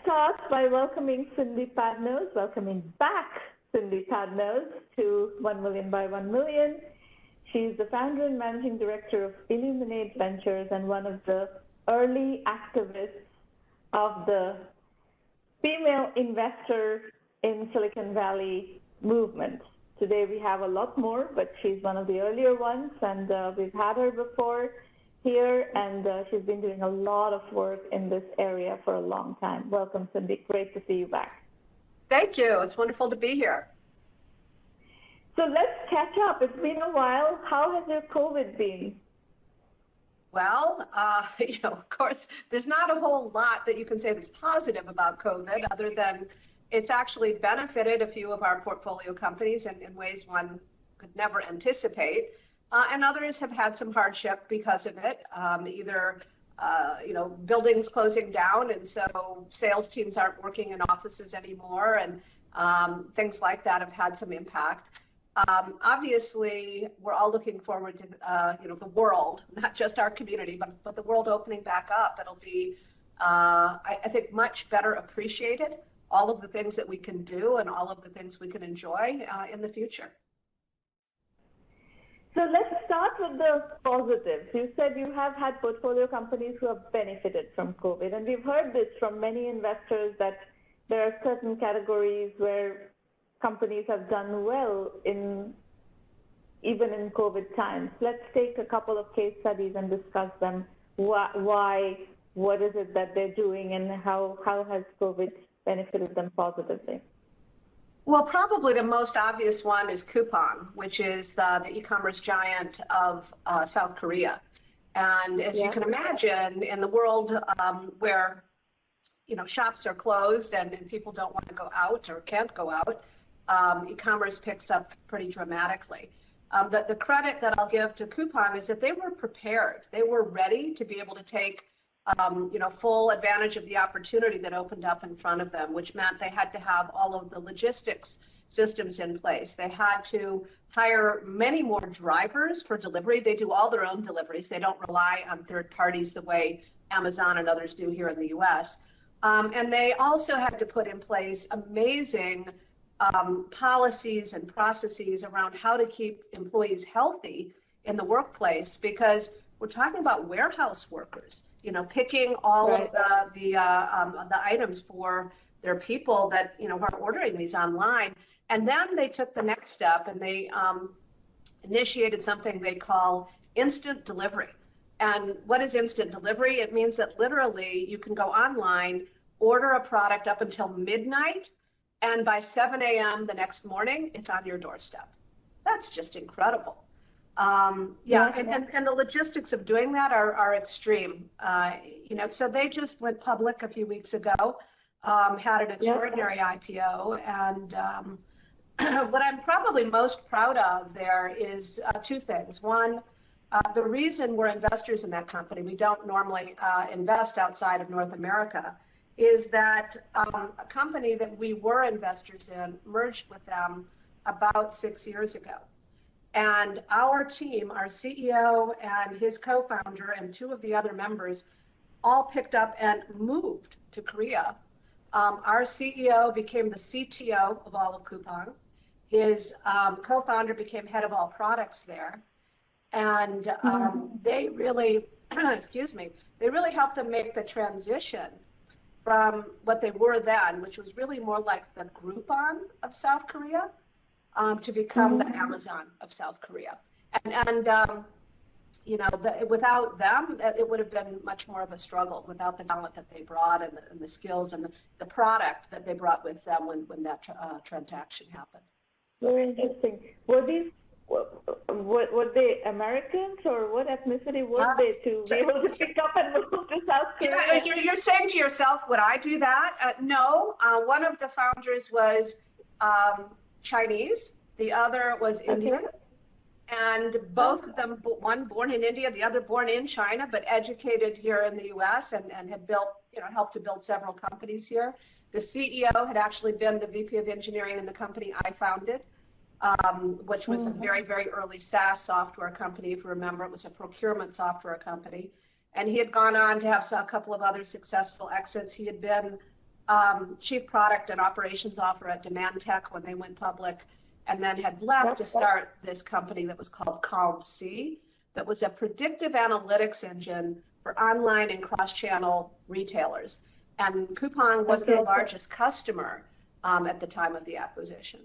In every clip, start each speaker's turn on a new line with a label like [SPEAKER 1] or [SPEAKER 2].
[SPEAKER 1] start by welcoming Cindy Padnos, welcoming back Cindy Padnos to 1Mby1M. She's the founder and managing director of Illuminate Ventures and one of the early activists of the female investor in Silicon Valley movement. Today we have a lot more, but she's one of the earlier ones, and we've had her before here, and she's been doing a lot of work in this area for a long time. Welcome, Cindy. Great to see you back.
[SPEAKER 2] Thank you. It's wonderful to be here.
[SPEAKER 1] So let's catch up. It's been a while. How has your COVID been?
[SPEAKER 2] Well, of course, there's not a whole lot that you can say that's positive about COVID, other than it's actually benefited a few of our portfolio companies in ways one could never anticipate. And others have had some hardship because of it, either buildings closing down, and so sales teams aren't working in offices anymore, and things like that have had some impact. Obviously, we're all looking forward to the world, not just our community, but the world opening back up. It'll be, I think, much better appreciated, all of the things that we can do and all of the things we can enjoy in the future.
[SPEAKER 1] So let's start with the positives. You said you have had portfolio companies who have benefited from COVID, and we've heard this from many investors that there are certain categories where companies have done well even in COVID times. Let's take a couple of case studies and discuss them. Why, what is it that they're doing, and how has COVID benefited them positively?
[SPEAKER 2] Well, probably the most obvious one is Coupang, which is the e-commerce giant of South Korea. And as you can imagine, in the world where shops are closed and people don't want to go out or can't go out, e-commerce picks up pretty dramatically. The credit that I'll give to Coupang is that they were prepared. They were ready to be able to take full advantage of the opportunity that opened up in front of them, which meant they had to have all of the logistics systems in place. They had to hire many more drivers for delivery. They do all their own deliveries. They don't rely on third parties the way Amazon and others do here in the US. And they also had to put in place amazing policies and processes around how to keep employees healthy in the workplace, because we're talking about warehouse workers, picking all of the items for their people that are ordering these online. And then they took the next step and they initiated something they call instant delivery. And what is instant delivery? It means that literally you can go online, order a product up until midnight, and by 7 a.m. the next morning, it's on your doorstep. That's just incredible. And the logistics of doing that are extreme. So they just went public a few weeks ago, had an extraordinary IPO, and what I'm probably most proud of there is two things. One, the reason we're investors in that company, we don't normally invest outside of North America, is that a company that we were investors in merged with them about 6 years ago. And our team, our CEO and his co-founder and two of the other members all picked up and moved to Korea. Our CEO became the CTO of all of Coupang. His co-founder became head of all products there. And they really, they really helped them make the transition from what they were then, which was really more like the Groupon of South Korea, to become the Amazon of South Korea. Without them, it would have been much more of a struggle without the talent that they brought and the skills and the product that they brought with them when that transaction happened.
[SPEAKER 1] Very interesting. Were they Americans, or what ethnicity were they to be able to pick up and move to South Korea?
[SPEAKER 2] You're saying to yourself, would I do that? No. One of the founders was Chinese, the other was Indian, and both of them, one born in India, the other born in China, but educated here in the US and had built, helped to build several companies here. The CEO had actually been the VP of engineering in the company I founded, which was a very, very early SaaS software company. If you remember, it was a procurement software company. And he had gone on to have a couple of other successful exits. He had been chief product and operations officer at Demand Tech when they went public, and then had left to start this company that was called CalmC, that was a predictive analytics engine for online and cross-channel retailers. And Coupang was their largest customer at the time of the acquisition.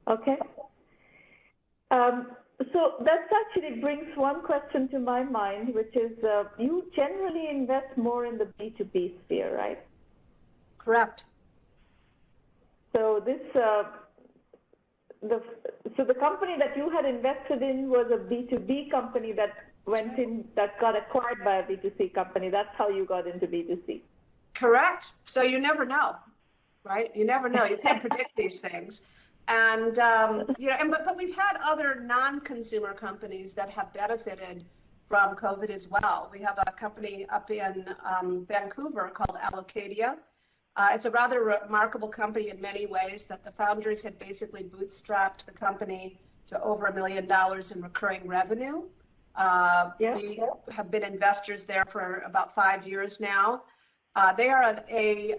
[SPEAKER 1] Okay. So that actually brings one question to my mind, which is you generally invest more in the B2B sphere, right?
[SPEAKER 2] Correct.
[SPEAKER 1] So this, the company that you had invested in was a B2B company that went in, that got acquired by a B2C company. That's how you got into B2C.
[SPEAKER 2] Correct. So you never know, right? You never know. You can't predict these things. And, but we've had other non-consumer companies that have benefited from COVID as well. We have a company up in Vancouver called Allocadia. It's a rather remarkable company in many ways, that the founders had basically bootstrapped the company to over $1 million in recurring revenue. We have been investors there for about 5 years now. They are a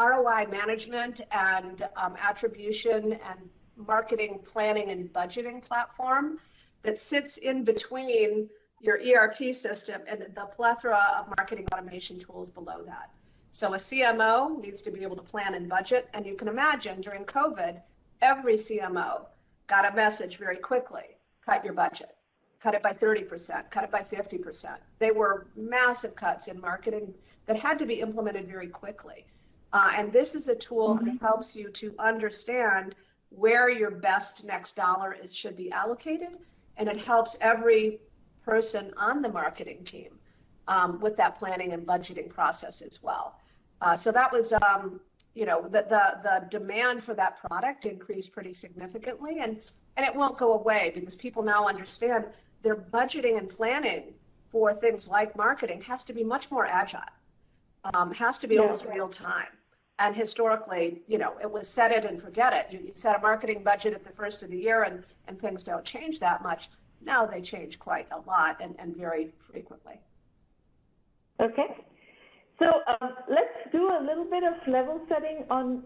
[SPEAKER 2] ROI management and attribution and marketing planning and budgeting platform that sits in between your ERP system and the plethora of marketing automation tools below that. So a CMO needs to be able to plan and budget. And you can imagine during COVID, every CMO got a message very quickly: cut your budget, cut it by 30%, cut it by 50%. They were massive cuts in marketing that had to be implemented very quickly. And this is a tool that helps you to understand where your best next dollar should be allocated. And it helps every person on the marketing team with that planning and budgeting process as well. So that was, the demand for that product increased pretty significantly. And it won't go away, because people now understand their budgeting and planning for things like marketing has to be much more agile, has to be almost real time. And historically, it was set it and forget it. You set a marketing budget at the first of the year and things don't change that much. Now they change quite a lot and very frequently.
[SPEAKER 1] Okay. So let's do a little bit of level setting on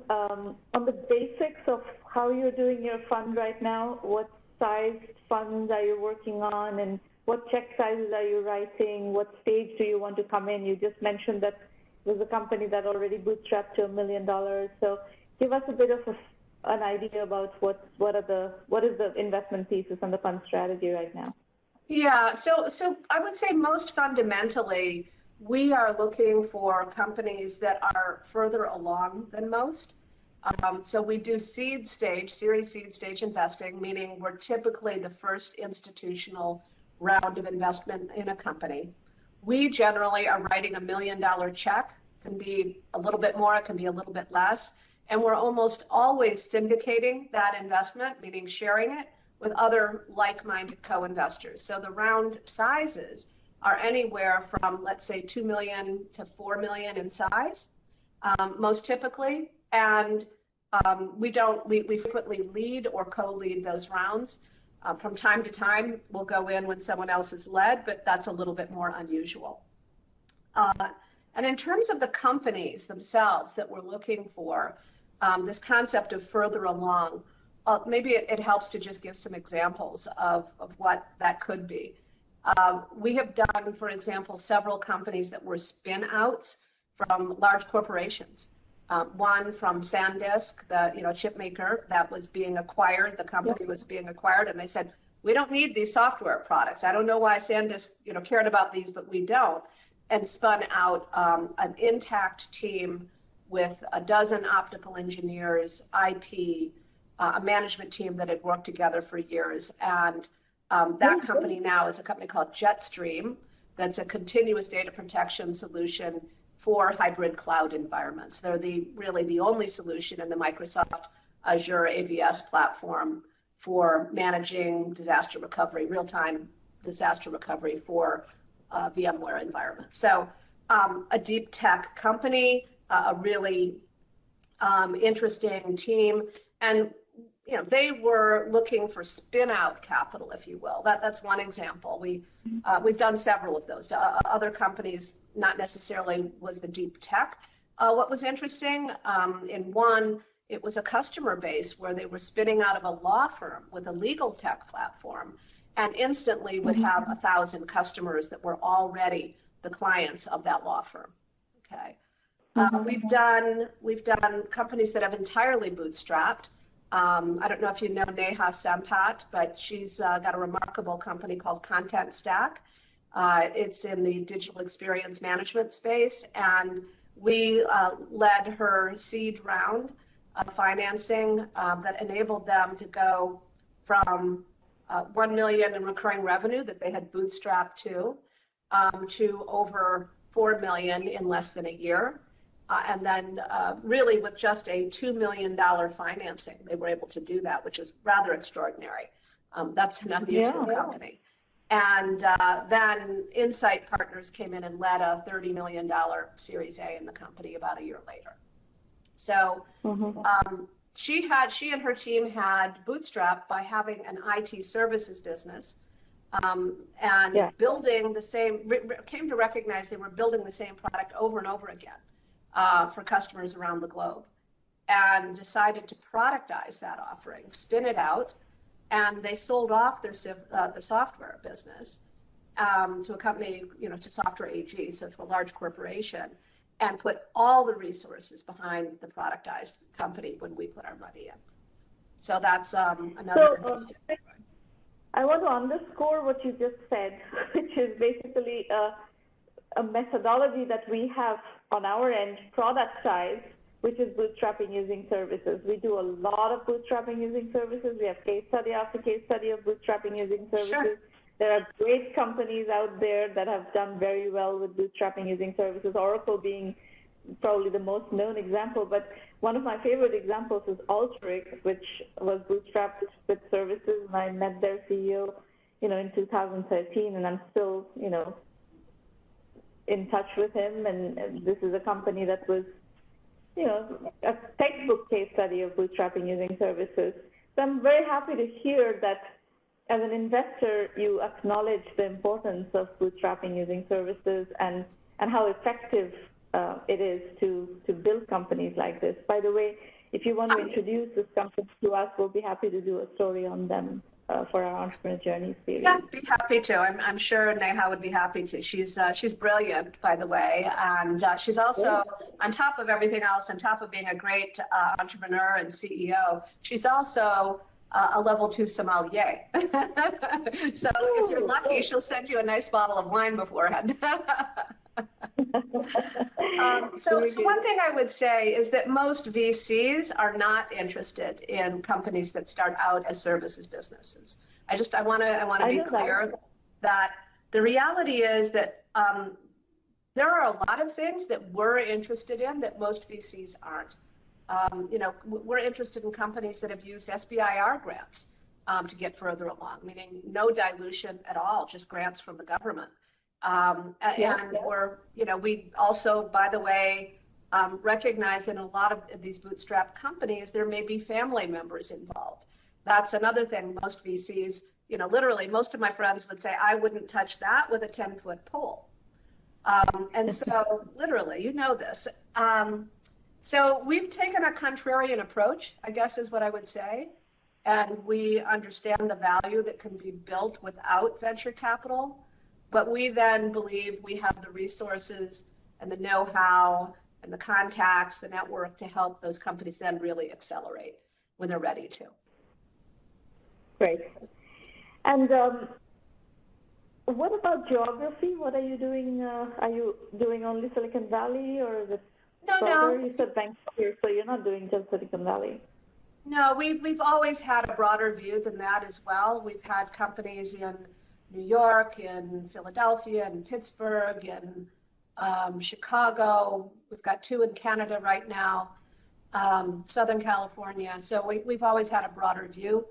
[SPEAKER 1] the basics of how you're doing your fund right now. What size funds are you working on, and what check sizes are you writing? What stage do you want to come in? You just mentioned that there's a company that already bootstrapped to $1 million. So give us a bit of an idea about what is the investment thesis and the fund strategy right now.
[SPEAKER 2] Yeah, so I would say most fundamentally, we are looking for companies that are further along than most. So we do series seed stage investing, meaning we're typically the first institutional round of investment in a company. We generally are writing $1 million check. It can be a little bit more, it can be a little bit less. And we're almost always syndicating that investment, meaning sharing it with other like-minded co-investors. So the round sizes are anywhere from, let's say, 2 million to 4 million in size, most typically. And we frequently lead or co-lead those rounds. From time to time, we'll go in when someone else is led, but that's a little bit more unusual. And in terms of the companies themselves that we're looking for, this concept of further along, maybe it helps to just give some examples of what that could be. We have done, for example, several companies that were spin-outs from large corporations. One from SanDisk, the chip maker that was being acquired. The company was being acquired, and they said, "We don't need these software products. I don't know why SanDisk cared about these, but we don't." And spun out an intact team with a dozen optical engineers, IP, a management team that had worked together for years. And that company now is a company called Jetstream. That's a continuous data protection solution for hybrid cloud environments. They're really the only solution in the Microsoft Azure AVS platform for managing disaster recovery, real-time disaster recovery for VMware environments. So a deep tech company, a really interesting team. And they were looking for spin-out capital, if you will. That's one example. We've done several of those. Other companies, not necessarily was the deep tech, What was interesting, in one, it was a customer base where they were spinning out of a law firm with a legal tech platform and instantly would have 1,000 customers that were already the clients of that law firm. Okay. We've done companies that have entirely bootstrapped. I don't know if you know Neha Sampat, but she's got a remarkable company called Content Stack. It's in the digital experience management space, and we led her seed round of financing that enabled them to go from 1 million in recurring revenue that they had bootstrapped to over 4 million in less than a year. And then really with just a $2 million financing, they were able to do that, which is rather extraordinary. That's an unusual company. And then Insight Partners came in and led a $30 million Series A in the company about a year later. So she and her team had bootstrapped by having an IT services business and building the same, came to recognize they were building the same product over and over again for customers around the globe, and decided to productize that offering, spin it out, and they sold off their software business to a company, to Software AG, so to a large corporation, and put all the resources behind the productized company when we put our money in. So that's another interesting.
[SPEAKER 1] I want to underscore what you just said, which is basically a methodology that we have on our end, productized, which is bootstrapping using services. We do a lot of bootstrapping using services. We have case study after case study of bootstrapping using services. Sure. There are great companies out there that have done very well with bootstrapping using services, Oracle being probably the most known example. But one of my favorite examples is Alteryx, which was bootstrapped with services. And I met their CEO, in 2013, and I'm still, in touch with him. And this is a company that was, a textbook case study of bootstrapping using services. So I'm very happy to hear that as an investor, you acknowledge the importance of bootstrapping using services and how effective it is to build companies like this. By the way, if you want to introduce this company to us, we'll be happy to do a story on them for our Entrepreneur Journey series.
[SPEAKER 2] Yeah, be happy to. I'm sure Neha would be happy to. She's brilliant, by the way, and she's also, on top of everything else, on top of being a great entrepreneur and CEO, she's also a level 2 sommelier. So if you're lucky, she'll send you a nice bottle of wine beforehand. So one thing I would say is that most VCs are not interested in companies that start out as services businesses. I want to be clear that the reality is that there are a lot of things that we're interested in that most VCs aren't. We're interested in companies that have used SBIR grants to get further along, meaning no dilution at all, just grants from the government. We also, by the way, recognize in a lot of these bootstrap companies, there may be family members involved. That's another thing most VCs, literally most of my friends would say, I wouldn't touch that with a 10-foot pole. And so literally, this. So we've taken a contrarian approach, I guess is what I would say. And we understand the value that can be built without venture capital. But we then believe we have the resources and the know-how and the contacts, the network to help those companies then really accelerate when they're ready to.
[SPEAKER 1] Great. And what about geography? What are you doing? Are you doing only Silicon Valley, or is it? No. You said Vancouver, so you're not doing just Silicon Valley.
[SPEAKER 2] No, we've always had a broader view than that as well. We've had companies in New York, in Philadelphia, in Pittsburgh, in Chicago. We've got 2 in Canada right now, Southern California. So we've always had a broader view.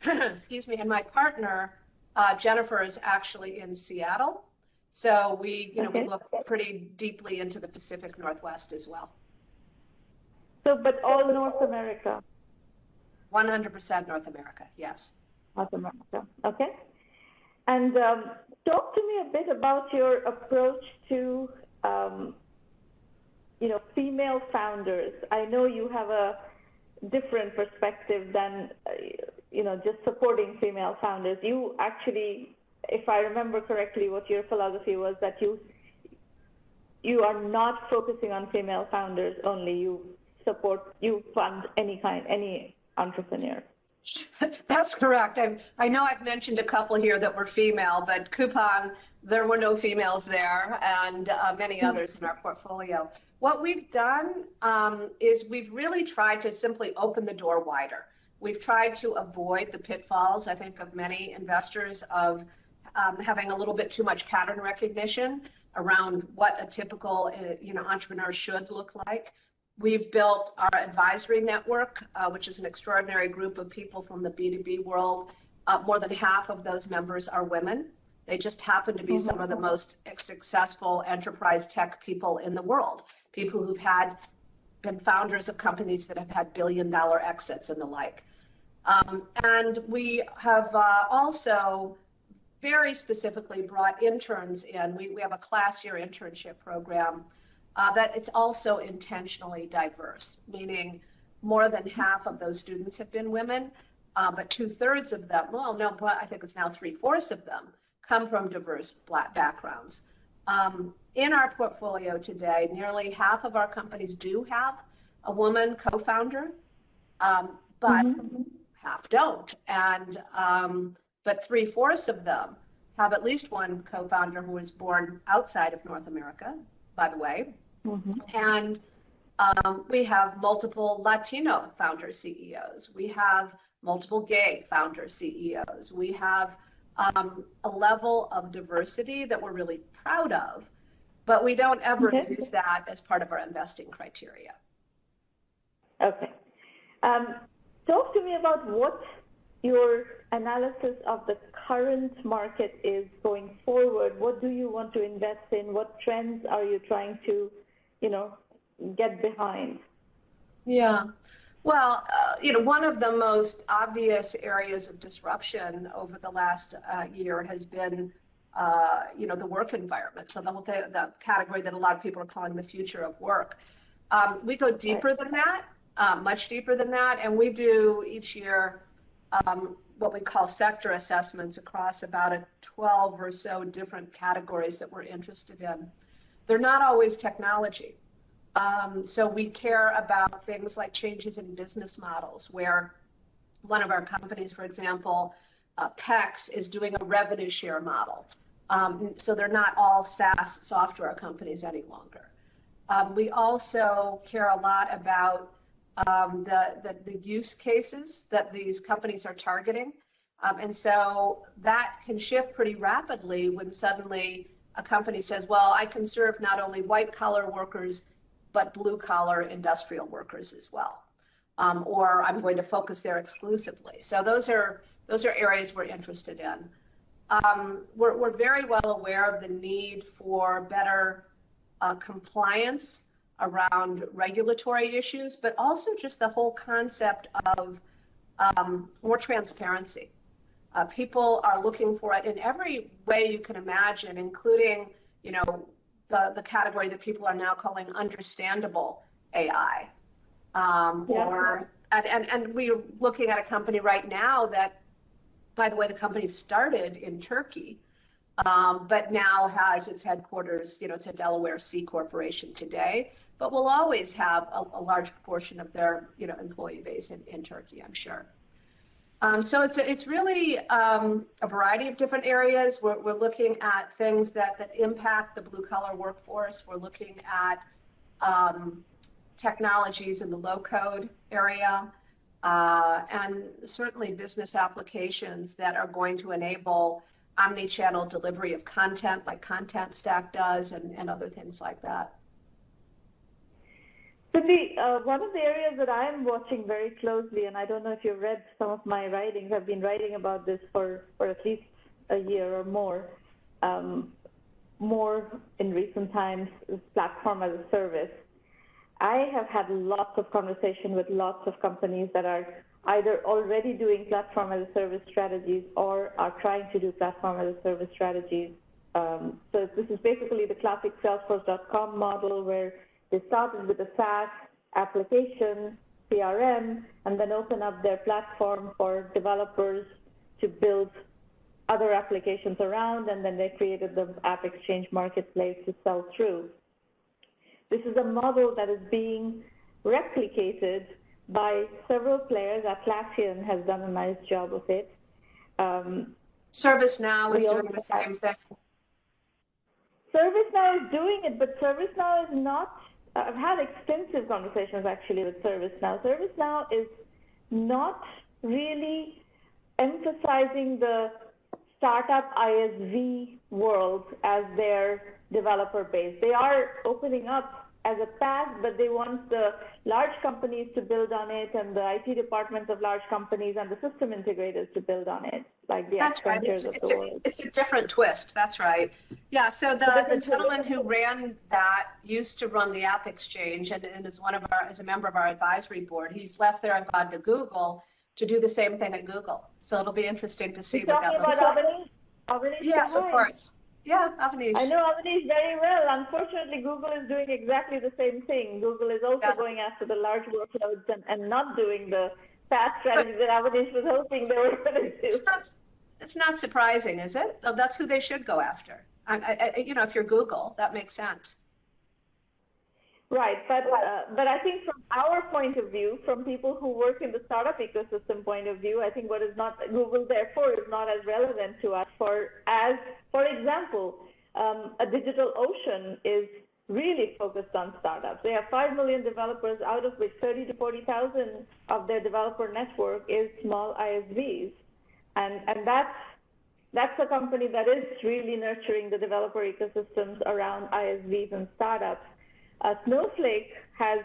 [SPEAKER 2] Excuse me. And my partner, Jennifer, is actually in Seattle. So we look pretty deeply into the Pacific Northwest as well.
[SPEAKER 1] So, but all North America?
[SPEAKER 2] 100% North America, yes.
[SPEAKER 1] North America, okay. And talk to me a bit about your approach to female founders. I know you have a different perspective than, just supporting female founders. You actually, if I remember correctly, what your philosophy was that you are not focusing on female founders only. You fund any entrepreneur.
[SPEAKER 2] That's correct. I know I've mentioned a couple here that were female, but Coupang, there were no females there, and many others in our portfolio. What we've done is we've really tried to simply open the door wider. We've tried to avoid the pitfalls, I think, of many investors of having a little bit too much pattern recognition around what a typical entrepreneur should look like. We've built our advisory network, which is an extraordinary group of people from the B2B world. More than half of those members are women. They just happen to be some of the most successful enterprise tech people in the world, people who've been founders of companies that have had billion-dollar exits and the like. And we have also very specifically brought interns in. We have a class year internship program that it's also intentionally diverse, meaning more than half of those students have been women, but 2/3 of them, I think it's now 3/4 of them, come from diverse Black backgrounds. In our portfolio today, nearly half of our companies do have a woman co-founder, but half don't. And but 3/4 of them have at least one co-founder who was born outside of North America, by the way. And we have multiple Latino founder CEOs. We have multiple gay founder CEOs. We have a level of diversity that we're really proud of, but we don't ever use that as part of our investing criteria.
[SPEAKER 1] Okay. Talk to me about what your analysis of the current market is going forward. What do you want to invest in? What trends are you trying to, get behind?
[SPEAKER 2] Yeah. Well, one of the most obvious areas of disruption over the last year has been, the work environment. So the category that a lot of people are calling the future of work. We go deeper than that, much deeper than that, and we do each year what we call sector assessments across about 12 or so different categories that we're interested in. They're not always technology. So we care about things like changes in business models, where one of our companies, for example, PEX, is doing a revenue share model. So they're not all SaaS software companies any longer. We also care a lot about the use cases that these companies are targeting. And so that can shift pretty rapidly when suddenly a company says, well, I can serve not only white collar workers, but blue collar industrial workers as well. Or I'm going to focus there exclusively. So those are areas we're interested in. We're very well aware of the need for better compliance around regulatory issues, but also just the whole concept of more transparency. People are looking for it in every way you can imagine, including, the category that people are now calling understandable AI. And we're looking at a company right now that, by the way, the company started in Turkey, but now has its headquarters, it's a Delaware C corporation today, but will always have a large proportion of their, employee base in Turkey, I'm sure. So it's really a variety of different areas. We're looking at things that impact the blue collar workforce. We're looking at technologies in the low code area, and certainly business applications that are going to enable omni-channel delivery of content, like Content Stack does, and other things like that.
[SPEAKER 1] Cindy, one of the areas that I'm watching very closely, and I don't know if you've read some of my writings, I've been writing about this for at least a year or more in recent times, is platform as a service. I have had lots of conversation with lots of companies that are either already doing platform as a service strategies or are trying to do platform as a service strategies. So this is basically the classic Salesforce.com model, where They started with a SaaS application, CRM, and then open up their platform for developers to build other applications around, and then they created the App Exchange marketplace to sell through. This is a model that is being replicated by several players. Atlassian has done a nice job of it.
[SPEAKER 2] ServiceNow is doing the same thing.
[SPEAKER 1] ServiceNow is doing it, but ServiceNow is not, I've had extensive conversations actually with ServiceNow. ServiceNow is not really emphasizing the startup ISV world as their developer base. They are opening up as a path, but they want the large companies to build on it, and the IT departments of large companies and the system integrators to build on it, like the Accentures of the world.
[SPEAKER 2] It's a different twist. That's right. Yeah. So the gentleman who ran that used to run the App Exchange, and is as a member of our advisory board. He's left there and gone to Google to do the same thing at Google. So it'll be interesting to see what that looks like.
[SPEAKER 1] Avanish,
[SPEAKER 2] yes, of course. Yeah, Avanish.
[SPEAKER 1] I know Avanish very well. Unfortunately, Google is doing exactly the same thing. Google is also going after the large workloads and not doing the fast strategy that Avanish was hoping they were going to do.
[SPEAKER 2] It's not surprising, is it? That's who they should go after. If you're Google, that makes sense.
[SPEAKER 1] Right, but I think from our point of view, from people who work in the startup ecosystem point of view, I think what is not Google, therefore, is not as relevant to us. For example, a DigitalOcean is really focused on startups. They have 5 million developers, out of which 30 to 40,000 of their developer network is small ISVs, and that's a company that is really nurturing the developer ecosystems around ISVs and startups. Snowflake has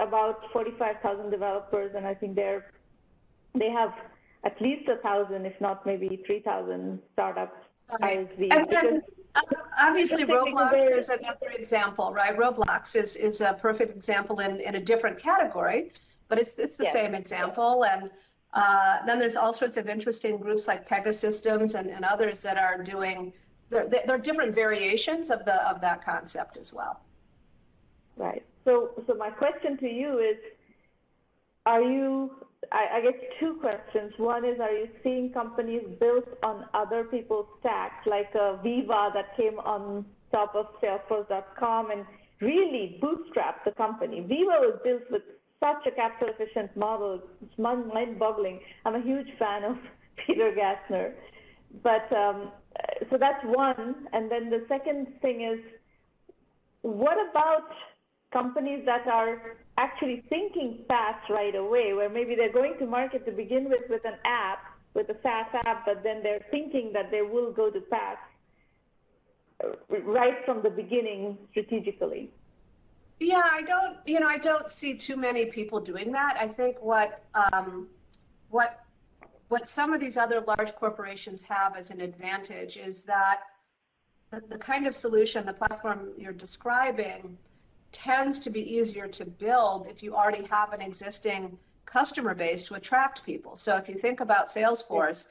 [SPEAKER 1] about 45,000 developers, and I think they have at least 1,000, if not maybe 3,000 startups ISVs.
[SPEAKER 2] And obviously, Roblox is another example, right? Roblox is a perfect example in a different category, but it's the same example. And then there's all sorts of interesting groups like Pegasystems and others that are doing. They're different variations of that concept as well.
[SPEAKER 1] Right. So my question to you is, I guess two questions. One is, are you seeing companies built on other people's stacks, like Viva that came on top of Salesforce.com and really bootstrapped the company? Viva was built with such a capital efficient model. It's mind-boggling. I'm a huge fan of Peter Gassner. But so that's one. And then the second thing is, what about companies that are actually thinking fast right away, where maybe they're going to market to begin with an app, with a SaaS app, but then they're thinking that they will go to PaaS right from the beginning strategically?
[SPEAKER 2] Yeah, I don't see too many people doing that. I think what some of these other large corporations have as an advantage is that the kind of solution, the platform you're describing, tends to be easier to build if you already have an existing customer base to attract people. So if you think about Salesforce,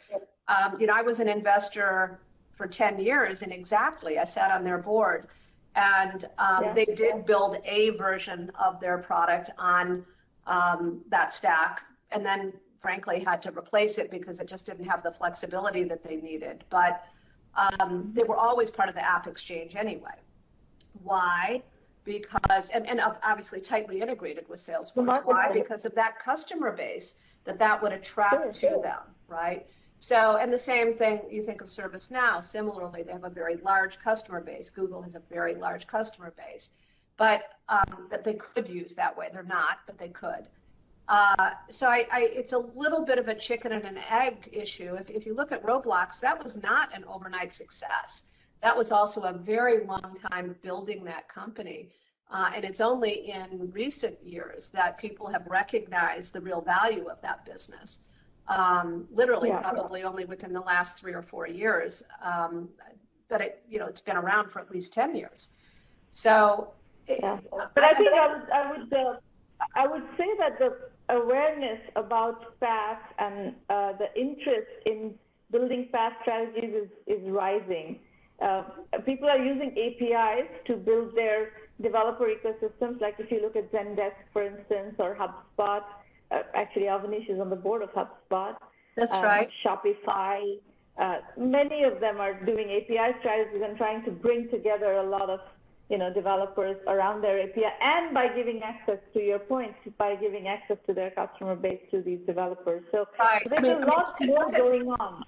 [SPEAKER 2] I was an investor for 10 years in Exactly. I sat on their board, and they did build a version of their product on that stack, and then frankly had to replace it because it just didn't have the flexibility that they needed. But they were always part of the App Exchange anyway. Why? Because, and obviously tightly integrated with Salesforce. Why? Because of that customer base that would attract to them, right? So, and the same thing, you think of ServiceNow, similarly, they have a very large customer base. Google has a very large customer base, but that they could use that way. They're not, but they could. So it's a little bit of a chicken and an egg issue. If you look at Roblox, that was not an overnight success. That was also a very long time building that company. And it's only in recent years that people have recognized the real value of that business. Literally, probably only within the last 3 or 4 years. But it's been around for at least 10 years. So,
[SPEAKER 1] but I think I would say that the awareness about SaaS and the interest in building SaaS strategies is rising. People are using APIs to build their developer ecosystems, like if you look at Zendesk, for instance, or HubSpot. Actually, Avanish is on the board of HubSpot.
[SPEAKER 2] That's right.
[SPEAKER 1] Shopify. Many of them are doing API strategies and trying to bring together a lot of developers around their API, and by giving access, to your point, by giving access to their customer base to these developers. So,
[SPEAKER 2] right.
[SPEAKER 1] so there's a lot more going on.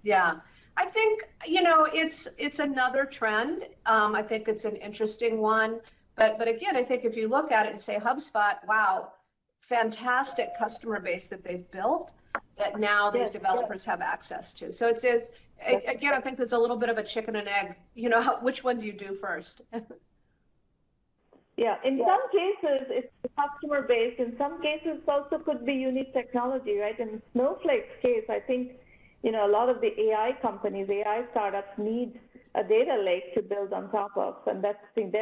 [SPEAKER 2] Yeah. I think, it's another trend. I think it's an interesting one. But again, I think if you look at it and say HubSpot, wow, fantastic customer base that they've built that now these developers have access to. So it's again, I think there's a little bit of a chicken and egg, which one do you do first?
[SPEAKER 1] Yeah, in some cases, it's the customer base. In some cases, it also could be unique technology, right? In Snowflake's case, I think, a lot of the AI companies, AI startups need a data lake to build on top of. And they're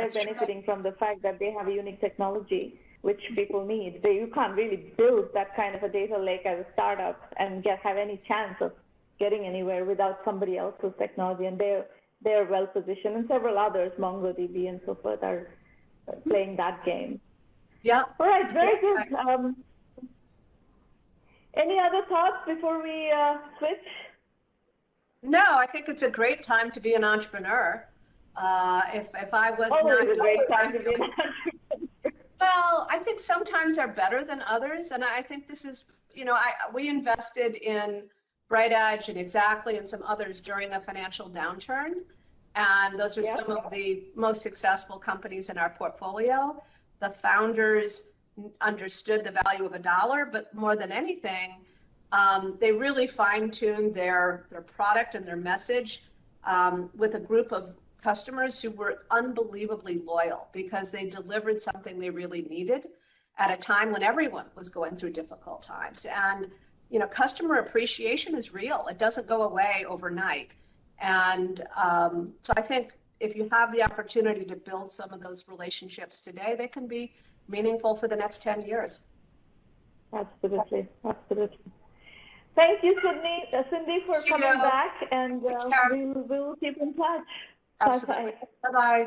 [SPEAKER 1] benefiting from the fact that they have a unique technology, which people need. You can't really build that kind of a data lake as a startup and have any chance of getting anywhere without somebody else's technology. And they're well positioned, and several others, MongoDB and so forth, are playing that game.
[SPEAKER 2] Yeah.
[SPEAKER 1] All right, very good. Any other thoughts before we switch?
[SPEAKER 2] No, I think it's a great time to be an entrepreneur. If I was
[SPEAKER 1] always
[SPEAKER 2] not
[SPEAKER 1] a great time to be an entrepreneur.
[SPEAKER 2] Well, I think sometimes are better than others, and I think this is, we invested in BrightEdge and Exactly and some others during the financial downturn, and those are some of the most successful companies in our portfolio. The founders understood the value of a dollar, but more than anything, they really fine-tuned their product and their message with a group of customers who were unbelievably loyal because they delivered something they really needed at a time when everyone was going through difficult times. And, customer appreciation is real. It doesn't go away overnight. And so I think if you have the opportunity to build some of those relationships today, they can be meaningful for the next 10 years.
[SPEAKER 1] Absolutely. Absolutely. Thank you, Cindy, for coming back, and we will keep in touch.
[SPEAKER 2] Absolutely. Bye-bye.